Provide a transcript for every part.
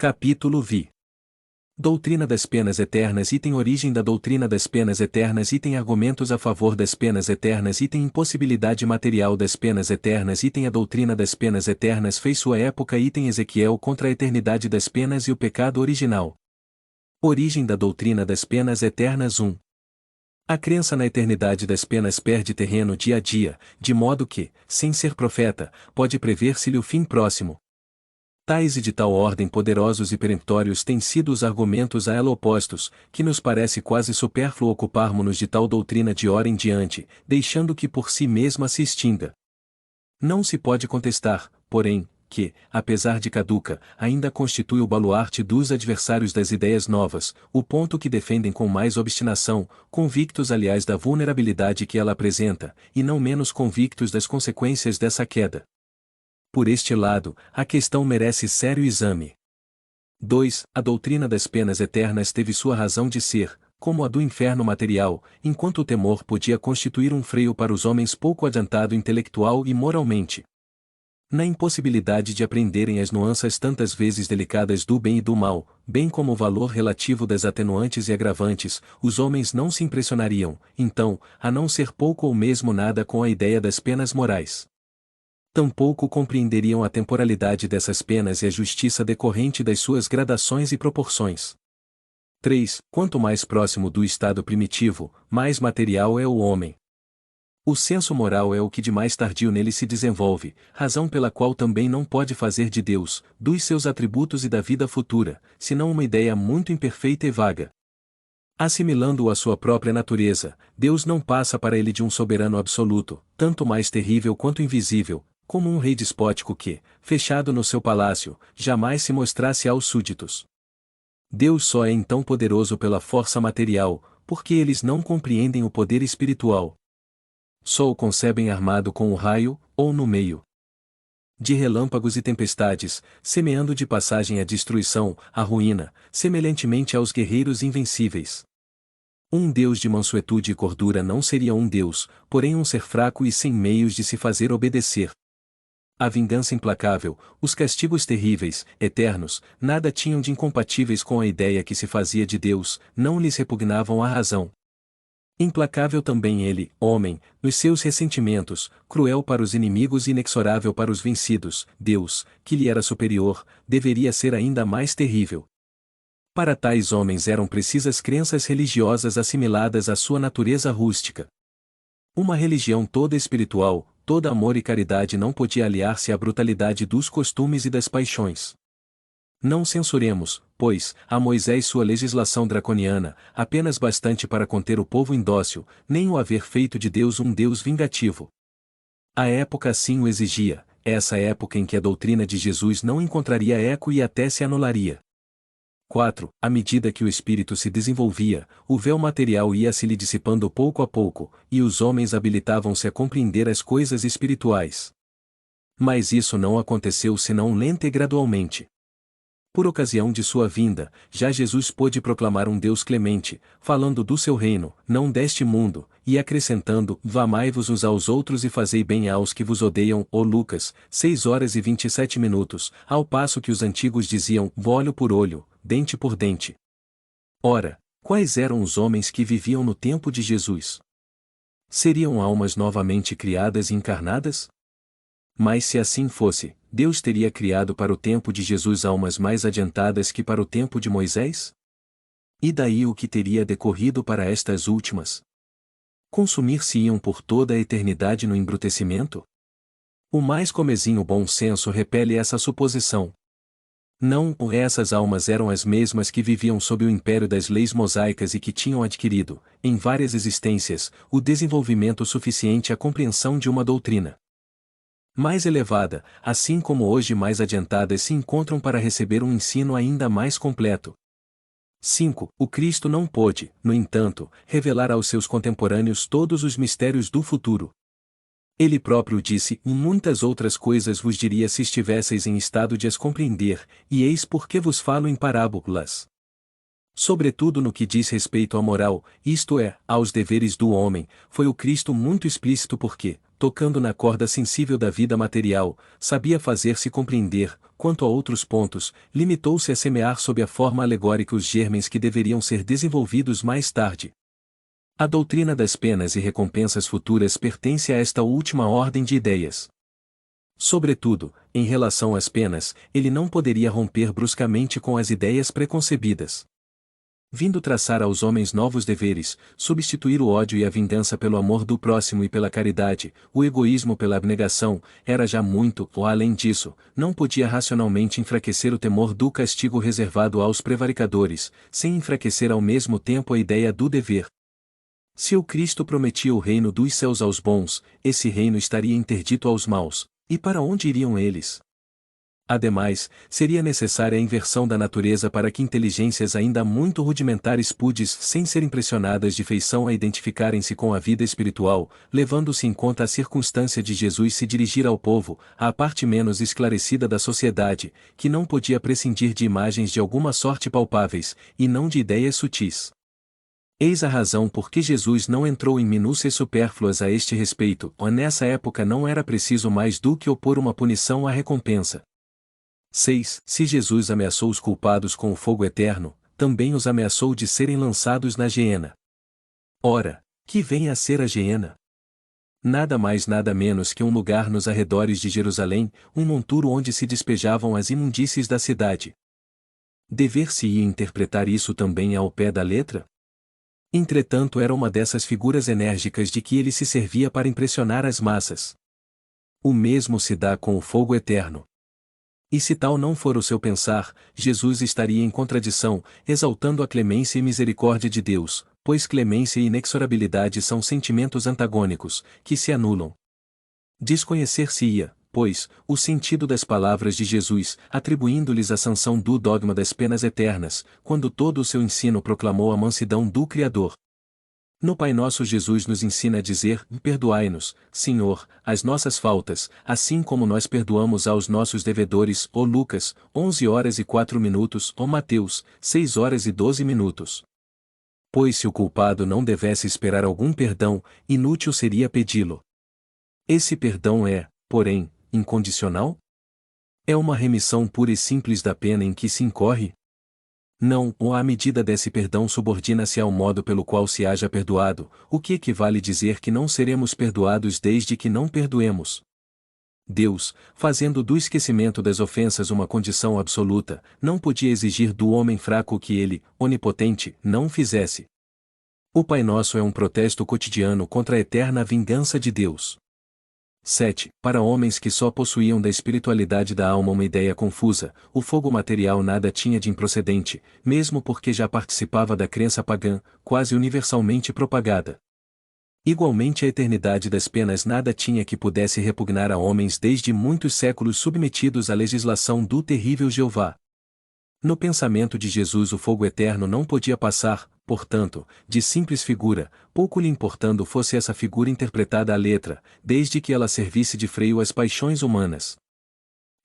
Capítulo Vi. Doutrina das penas eternas. Item origem da doutrina das penas eternas. Item argumentos a favor das penas eternas. Item impossibilidade material das penas eternas. Item a doutrina das penas eternas fez sua época. Item Ezequiel contra a eternidade das penas e o pecado original. Origem da doutrina das penas eternas. 1. A crença na eternidade das penas perde terreno dia a dia, de modo que, sem ser profeta, pode prever-se-lhe o fim próximo. Tais e de tal ordem poderosos e peremptórios têm sido os argumentos a ela opostos, que nos parece quase supérfluo ocuparmos-nos de tal doutrina de hora em diante, deixando que por si mesma se extinga. Não se pode contestar, porém, que, apesar de caduca, ainda constitui o baluarte dos adversários das ideias novas, o ponto que defendem com mais obstinação, convictos aliás da vulnerabilidade que ela apresenta, e não menos convictos das consequências dessa queda. Por este lado, a questão merece sério exame. 2. A doutrina das penas eternas teve sua razão de ser, como a do inferno material, enquanto o temor podia constituir um freio para os homens pouco adiantado intelectual e moralmente. Na impossibilidade de aprenderem as nuances tantas vezes delicadas do bem e do mal, bem como o valor relativo das atenuantes e agravantes, os homens não se impressionariam, então, a não ser pouco ou mesmo nada com a ideia das penas morais. Tampouco compreenderiam a temporalidade dessas penas e a justiça decorrente das suas gradações e proporções. 3. Quanto mais próximo do estado primitivo, mais material é o homem. O senso moral é o que de mais tardio nele se desenvolve, razão pela qual também não pode fazer de Deus, dos seus atributos e da vida futura, senão uma ideia muito imperfeita e vaga. Assimilando-o à sua própria natureza, Deus não passa para ele de um soberano absoluto, tanto mais terrível quanto invisível, como um rei despótico que, fechado no seu palácio, jamais se mostrasse aos súditos. Deus só é então poderoso pela força material, porque eles não compreendem o poder espiritual. Só o concebem armado com o raio, ou no meio de relâmpagos e tempestades, semeando de passagem a destruição, a ruína, semelhantemente aos guerreiros invencíveis. Um Deus de mansuetude e cordura não seria um Deus, porém um ser fraco e sem meios de se fazer obedecer. A vingança implacável, os castigos terríveis, eternos, nada tinham de incompatíveis com a ideia que se fazia de Deus, não lhes repugnavam à razão. Implacável também ele, homem, nos seus ressentimentos, cruel para os inimigos e inexorável para os vencidos, Deus, que lhe era superior, deveria ser ainda mais terrível. Para tais homens eram precisas crenças religiosas assimiladas à sua natureza rústica. Uma religião toda espiritual, toda amor e caridade não podia aliar-se à brutalidade dos costumes e das paixões. Não censuremos, pois, a Moisés sua legislação draconiana, apenas bastante para conter o povo indócil, nem o haver feito de Deus um Deus vingativo. A época assim o exigia, essa época em que a doutrina de Jesus não encontraria eco e até se anularia. 4. À medida que o espírito se desenvolvia, o véu material ia se lhe dissipando pouco a pouco, e os homens habilitavam-se a compreender as coisas espirituais. Mas isso não aconteceu senão lenta e gradualmente. Por ocasião de sua vinda, já Jesus pôde proclamar um Deus clemente, falando do seu reino, não deste mundo, e acrescentando: amai-vos uns aos outros e fazei bem aos que vos odeiam. Lucas, 6h27, ao passo que os antigos diziam: olho por olho, dente por dente. Ora, quais eram os homens que viviam no tempo de Jesus? Seriam almas novamente criadas e encarnadas? Mas se assim fosse, Deus teria criado para o tempo de Jesus almas mais adiantadas que para o tempo de Moisés? E daí o que teria decorrido para estas últimas? Consumir-se-iam por toda a eternidade no embrutecimento? O mais comezinho bom senso repele essa suposição. Não, essas almas eram as mesmas que viviam sob o império das leis mosaicas e que tinham adquirido, em várias existências, o desenvolvimento suficiente à compreensão de uma doutrina mais elevada, assim como hoje mais adiantadas se encontram para receber um ensino ainda mais completo. 5. O Cristo não pôde, no entanto, revelar aos seus contemporâneos todos os mistérios do futuro. Ele próprio disse: muitas outras coisas vos diria se estivesseis em estado de as compreender, e eis por que vos falo em parábolas. Sobretudo no que diz respeito à moral, isto é, aos deveres do homem, foi o Cristo muito explícito porque, tocando na corda sensível da vida material, sabia fazer-se compreender. Quanto a outros pontos, limitou-se a semear sob a forma alegórica os germens que deveriam ser desenvolvidos mais tarde. A doutrina das penas e recompensas futuras pertence a esta última ordem de ideias. Sobretudo, em relação às penas, ele não poderia romper bruscamente com as ideias preconcebidas. Vindo traçar aos homens novos deveres, substituir o ódio e a vingança pelo amor do próximo e pela caridade, o egoísmo pela abnegação, era já muito, ou além disso, não podia racionalmente enfraquecer o temor do castigo reservado aos prevaricadores, sem enfraquecer ao mesmo tempo a ideia do dever. Se o Cristo prometia o reino dos céus aos bons, esse reino estaria interdito aos maus, e para onde iriam eles? Ademais, seria necessária a inversão da natureza para que inteligências ainda muito rudimentares pudes sem ser impressionadas de feição a identificarem-se com a vida espiritual, levando-se em conta a circunstância de Jesus se dirigir ao povo, à parte menos esclarecida da sociedade, que não podia prescindir de imagens de alguma sorte palpáveis, e não de ideias sutis. Eis a razão por que Jesus não entrou em minúcias supérfluas a este respeito, ou nessa época não era preciso mais do que opor uma punição à recompensa. 6. Se Jesus ameaçou os culpados com o fogo eterno, também os ameaçou de serem lançados na geena. Ora, que vem a ser a geena? Nada mais nada menos que um lugar nos arredores de Jerusalém, um monturo onde se despejavam as imundícies da cidade. Dever-se-ia interpretar isso também ao pé da letra? Entretanto era uma dessas figuras enérgicas de que ele se servia para impressionar as massas. O mesmo se dá com o fogo eterno. E se tal não for o seu pensar, Jesus estaria em contradição, exaltando a clemência e misericórdia de Deus, pois clemência e inexorabilidade são sentimentos antagônicos, que se anulam. Desconhecer-se-ia, pois, o sentido das palavras de Jesus, atribuindo-lhes a sanção do dogma das penas eternas, quando todo o seu ensino proclamou a mansidão do Criador. No Pai Nosso Jesus nos ensina a dizer: perdoai-nos, Senhor, as nossas faltas, assim como nós perdoamos aos nossos devedores. Ó Lucas, 11h04, ó Mateus, 6h12. Pois se o culpado não devesse esperar algum perdão, inútil seria pedi-lo. Esse perdão é, porém, incondicional? É uma remissão pura e simples da pena em que se incorre? Não, ou a medida desse perdão subordina-se ao modo pelo qual se haja perdoado, o que equivale dizer que não seremos perdoados desde que não perdoemos. Deus, fazendo do esquecimento das ofensas uma condição absoluta, não podia exigir do homem fraco que ele, onipotente, não fizesse. O Pai Nosso é um protesto cotidiano contra a eterna vingança de Deus. 7. Para homens que só possuíam da espiritualidade da alma uma ideia confusa, o fogo material nada tinha de improcedente, mesmo porque já participava da crença pagã, quase universalmente propagada. Igualmente a eternidade das penas nada tinha que pudesse repugnar a homens desde muitos séculos submetidos à legislação do terrível Jeová. No pensamento de Jesus o fogo eterno não podia passar, portanto, de simples figura, pouco lhe importando fosse essa figura interpretada à letra, desde que ela servisse de freio às paixões humanas.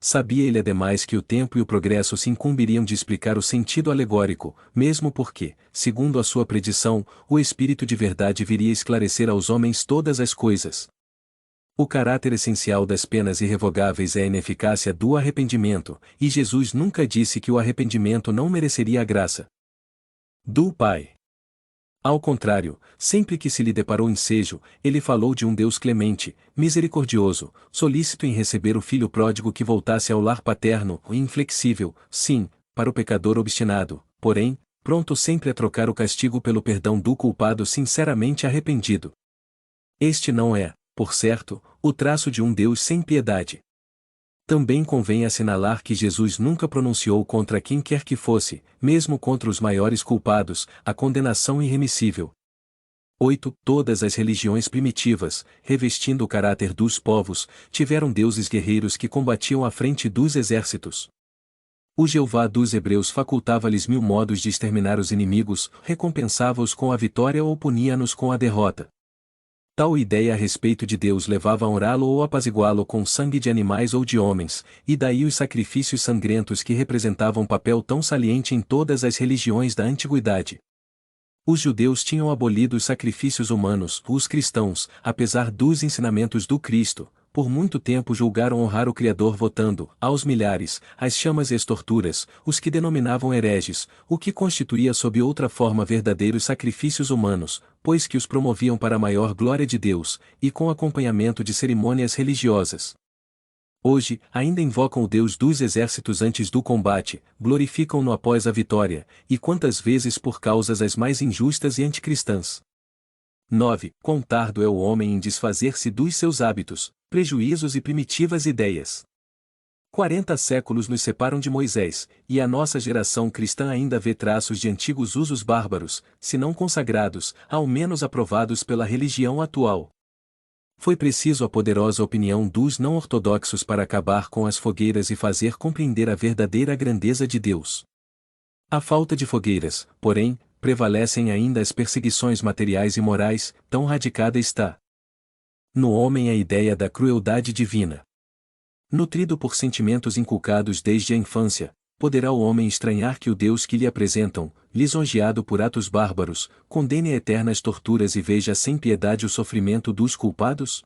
Sabia ele ademais que o tempo e o progresso se incumbiriam de explicar o sentido alegórico, mesmo porque, segundo a sua predição, o Espírito de verdade viria esclarecer aos homens todas as coisas. O caráter essencial das penas irrevogáveis é a ineficácia do arrependimento, e Jesus nunca disse que o arrependimento não mereceria a graça do Pai. Ao contrário, sempre que se lhe deparou ensejo, ele falou de um Deus clemente, misericordioso, solícito em receber o filho pródigo que voltasse ao lar paterno, e inflexível, sim, para o pecador obstinado, porém, pronto sempre a trocar o castigo pelo perdão do culpado sinceramente arrependido. Este não é, por certo, o traço de um Deus sem piedade. Também convém assinalar que Jesus nunca pronunciou contra quem quer que fosse, mesmo contra os maiores culpados, a condenação irremissível. 8. Todas as religiões primitivas, revestindo o caráter dos povos, tiveram deuses guerreiros que combatiam à frente dos exércitos. O Jeová dos Hebreus facultava-lhes 1000 modos de exterminar os inimigos, recompensava-os com a vitória ou punia-nos com a derrota. Tal ideia a respeito de Deus levava a honrá-lo ou apaziguá-lo com sangue de animais ou de homens, e daí os sacrifícios sangrentos que representavam papel tão saliente em todas as religiões da antiguidade. Os judeus tinham abolido os sacrifícios humanos, os cristãos, apesar dos ensinamentos do Cristo, por muito tempo julgaram honrar o Criador votando, aos milhares, as chamas e as torturas, os que denominavam hereges, o que constituía sob outra forma verdadeiros sacrifícios humanos, pois que os promoviam para a maior glória de Deus, e com acompanhamento de cerimônias religiosas. Hoje, ainda invocam o Deus dos exércitos antes do combate, glorificam-no após a vitória, e quantas vezes por causas as mais injustas e anticristãs. 9. Quão tardo é o homem em desfazer-se dos seus hábitos, prejuízos e primitivas ideias. 40 séculos nos separam de Moisés, e a nossa geração cristã ainda vê traços de antigos usos bárbaros, se não consagrados, ao menos aprovados pela religião atual. Foi preciso a poderosa opinião dos não-ortodoxos para acabar com as fogueiras e fazer compreender a verdadeira grandeza de Deus. À falta de fogueiras, porém, prevalecem ainda as perseguições materiais e morais, tão radicada está no homem a ideia da crueldade divina. Nutrido por sentimentos inculcados desde a infância, poderá o homem estranhar que o Deus que lhe apresentam, lisonjeado por atos bárbaros, condene a eternas torturas e veja sem piedade o sofrimento dos culpados?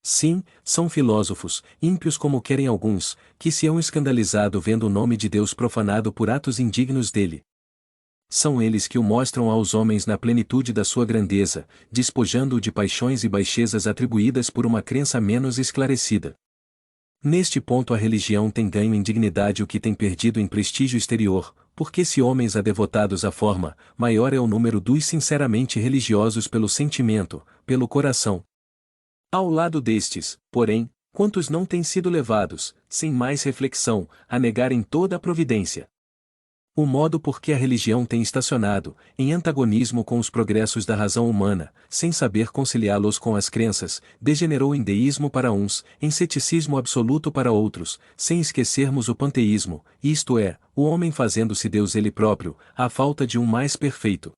Sim, são filósofos, ímpios como querem alguns, que se hão escandalizado vendo o nome de Deus profanado por atos indignos dele. São eles que o mostram aos homens na plenitude da sua grandeza, despojando-o de paixões e baixezas atribuídas por uma crença menos esclarecida. Neste ponto a religião tem ganho em dignidade o que tem perdido em prestígio exterior, porque se homens há devotados à forma, maior é o número dos sinceramente religiosos pelo sentimento, pelo coração. Ao lado destes, porém, quantos não têm sido levados, sem mais reflexão, a negarem toda a providência? O modo por que a religião tem estacionado, em antagonismo com os progressos da razão humana, sem saber conciliá-los com as crenças, degenerou em deísmo para uns, em ceticismo absoluto para outros, sem esquecermos o panteísmo, isto é, o homem fazendo-se Deus ele próprio, à falta de um mais perfeito.